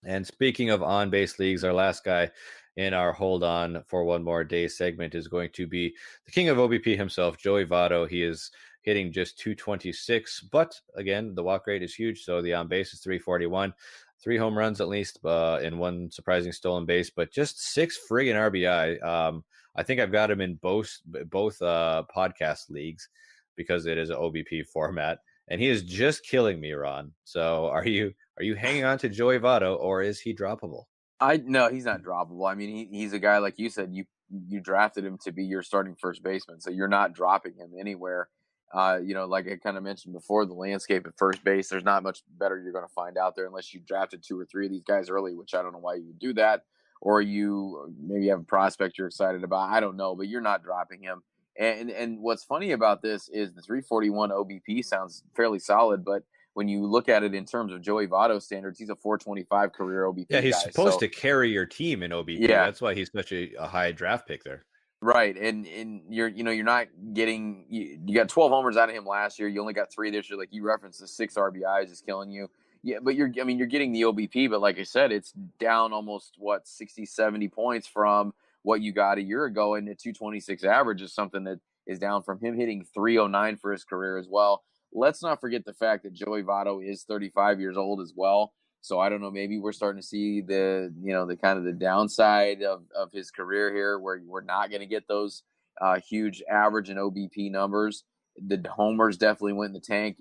And speaking of on-base leagues, our last guy in our hold on for one more day segment is going to be the king of OBP himself, Joey Votto. He is hitting just 226, but again, the walk rate is huge, so the on base is 341. 3 home runs at least, and one surprising stolen base, but just 6 friggin' RBI. I think I've got him in both podcast leagues because it is an OBP format, and he is just killing me, Ron. So are you hanging on to Joey Votto, or is he droppable? I No, he's not droppable. I mean, he's a guy like you said. You drafted him to be your starting first baseman, so you're not dropping him anywhere. Like I kind of mentioned before, the landscape at first base, there's not much better you're going to find out there unless you drafted 2 or 3 of these guys early, which I don't know why you would do that, or you maybe have a prospect you're excited about. I don't know, but you're not dropping him. And what's funny about this is the 341 OBP sounds fairly solid, but when you look at it in terms of Joey Votto standards, he's a 425 career Yeah, OBP he's guy. supposed So to carry your team in OBP. yeah, That's why he's such a high draft pick there. right. And you're not getting you got 12 homers out of him last year. You only got 3 this year. Like you referenced, the 6 RBIs is killing you. Yeah, but you're getting the OBP, but like I said, it's down almost 60, 70 points from what you got a year ago, and the 226 average is something that is down from him hitting 309 for his career as well. Let's not forget the fact that Joey Votto is 35 years old as well. So I don't know, maybe we're starting to see the kind of the downside of his career here, where we're not going to get those huge average and OBP numbers. The homers definitely went in the tank,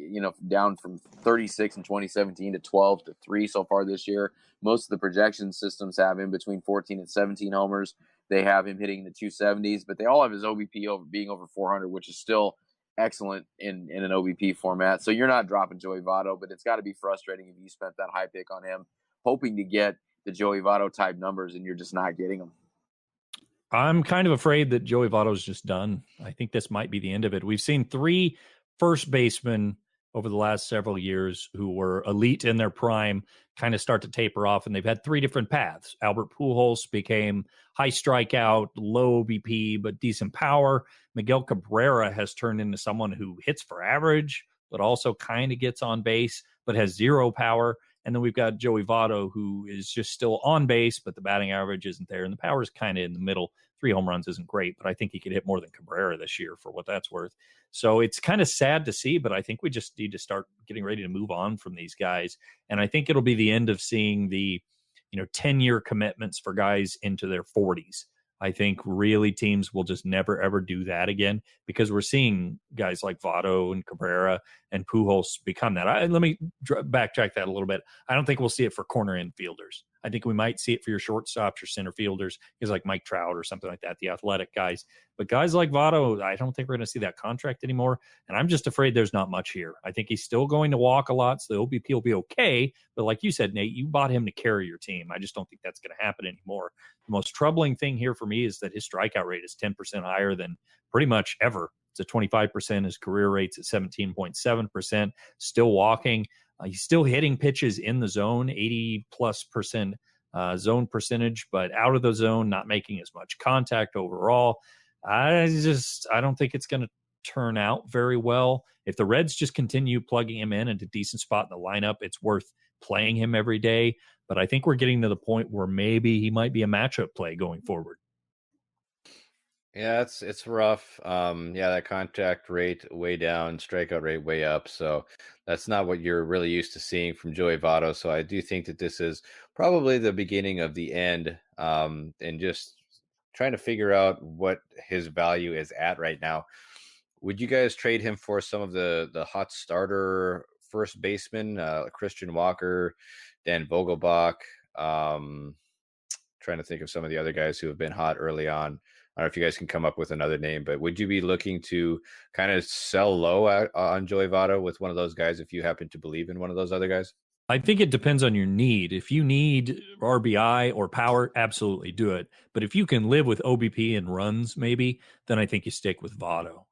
down from 36 in 2017 to 12 to 3 so far this year. Most of the projection systems have him between 14 and 17 homers. They have him hitting the 270s, but they all have his OBP being over 400, which is still excellent in an OBP format. So you're not dropping Joey Votto, but it's got to be frustrating if you spent that high pick on him, hoping to get the Joey Votto type numbers, and you're just not getting them. I'm kind of afraid that Joey Votto's just done. I think this might be the end of it. We've seen 3 first basemen over the last several years who were elite in their prime kind of start to taper off, and they've had 3 different paths. Albert Pujols became high strikeout, low BP, but decent power. Miguel Cabrera has turned into someone who hits for average, but also kind of gets on base, but has zero power. And then we've got Joey Votto, who is just still on base, but the batting average isn't there. And the power is kind of in the middle. 3 home runs isn't great, but I think he could hit more than Cabrera this year for what that's worth. So it's kind of sad to see, but I think we just need to start getting ready to move on from these guys. And I think it'll be the end of seeing the 10-year commitments for guys into their 40s. I think really teams will just never, ever do that again because we're seeing guys like Votto and Cabrera and Pujols become that. Let me backtrack that a little bit. I don't think we'll see it for corner infielders. I think we might see it for your shortstops, your center fielders, guys like Mike Trout or something like that, the athletic guys. But guys like Votto, I don't think we're going to see that contract anymore. And I'm just afraid there's not much here. I think he's still going to walk a lot, so the OBP will be okay. But like you said, Nate, you bought him to carry your team. I just don't think that's going to happen anymore. The most troubling thing here for me is that his strikeout rate is 10% higher than pretty much ever. It's at 25%. His career rate's at 17.7%. Still walking. He's still hitting pitches in the zone, 80+% zone percentage, but out of the zone, not making as much contact overall. I don't think it's going to turn out very well. If the Reds just continue plugging him in at a decent spot in the lineup, it's worth playing him every day. But I think we're getting to the point where maybe he might be a matchup play going forward. Yeah, it's rough. Yeah, that contact rate way down, strikeout rate way up. So that's not what you're really used to seeing from Joey Votto. So I do think that this is probably the beginning of the end. And just trying to figure out what his value is at right now. Would you guys trade him for some of the hot starter first baseman, Christian Walker, Dan Vogelbach? Trying to think of some of the other guys who have been hot early on. I don't know if you guys can come up with another name, but would you be looking to kind of sell low on Joey Votto with one of those guys if you happen to believe in one of those other guys? I think it depends on your need. If you need RBI or power, absolutely do it. But if you can live with OBP and runs, maybe, then I think you stick with Votto.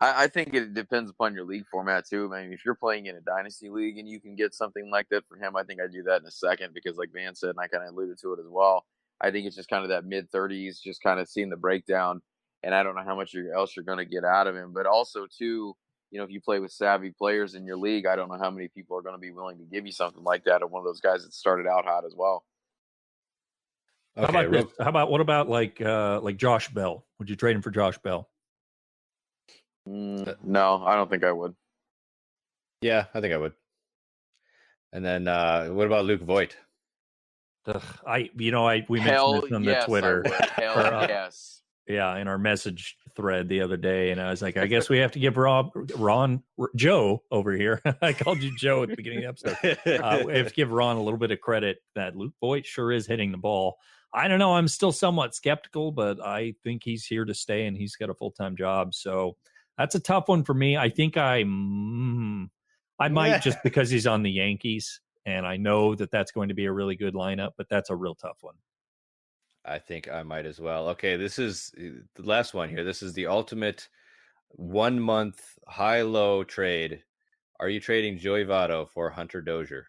I think it depends upon your league format too. I mean, if you're playing in a dynasty league and you can get something like that for him, I think I'd do that in a second because, like Van said, and I kind of alluded to it as well. I think it's just kind of that mid 30s, just kind of seeing the breakdown, and I don't know how much else you're going to get out of him. But also too, if you play with savvy players in your league, I don't know how many people are going to be willing to give you something like that, or one of those guys that started out hot as well. How about this? What about like Josh Bell? Would you trade him for Josh Bell? No, I don't think I would. Yeah, I think I would. And then what about Luke Voigt? We mentioned this on the Twitter. Hell yes. Yeah, in our message thread the other day, and I was like, I guess we have to give Joe over here. I called you Joe at the beginning of the episode. We have to give Ron a little bit of credit that Luke Voigt sure is hitting the ball. I don't know. I'm still somewhat skeptical, but I think he's here to stay, and he's got a full-time job. So that's a tough one for me. I think I might just because he's on the Yankees, and I know that that's going to be a really good lineup, but that's a real tough one. I think I might as well. Okay, this is the last one here. This is the ultimate 1 month high-low trade. Are you trading Joey Votto for Hunter Dozier?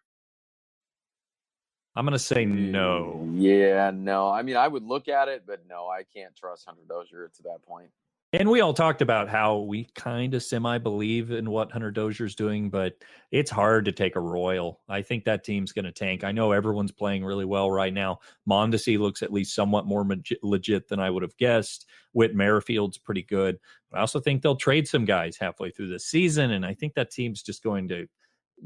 I'm going to say no. Yeah, no. I mean, I would look at it, but no, I can't trust Hunter Dozier to that point. And we all talked about how we kind of semi-believe in what Hunter Dozier's doing, but it's hard to take a Royal. I think that team's going to tank. I know everyone's playing really well right now. Mondesi looks at least somewhat more legit than I would have guessed. Whit Merrifield's pretty good. But I also think they'll trade some guys halfway through the season, and I think that team's just going to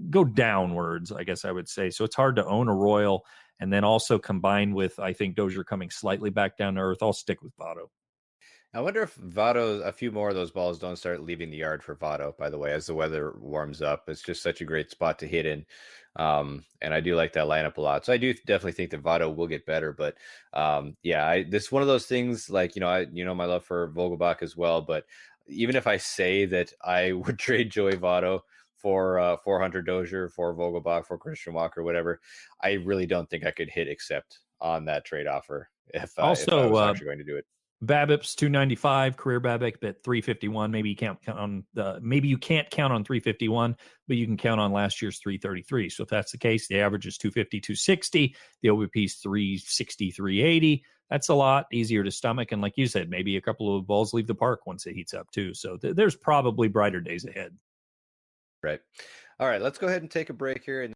go downwards, I guess I would say. So it's hard to own a Royal, and then also combined with, I think, Dozier coming slightly back down to earth, I'll stick with Votto. I wonder if Votto, a few more of those balls don't start leaving the yard for Votto, by the way, as the weather warms up. It's just such a great spot to hit in. And I do like that lineup a lot. So I do definitely think that Votto will get better. But this is one of those things like, my love for Vogelbach as well. But even if I say that I would trade Joey Votto for Hunter Dozier, for Vogelbach, for Christian Walker, whatever, I really don't think I could hit accept on that trade offer if I was actually going to do it. BABIP's 295, career BABIP at 351. Maybe you can't count on 351, but you can count on last year's 333. So if that's the case, the average is 250, 260. The OBP's 360, 380. That's a lot easier to stomach. And like you said, maybe a couple of balls leave the park once it heats up too. So there's probably brighter days ahead. Right. All right, let's go ahead and take a break here. And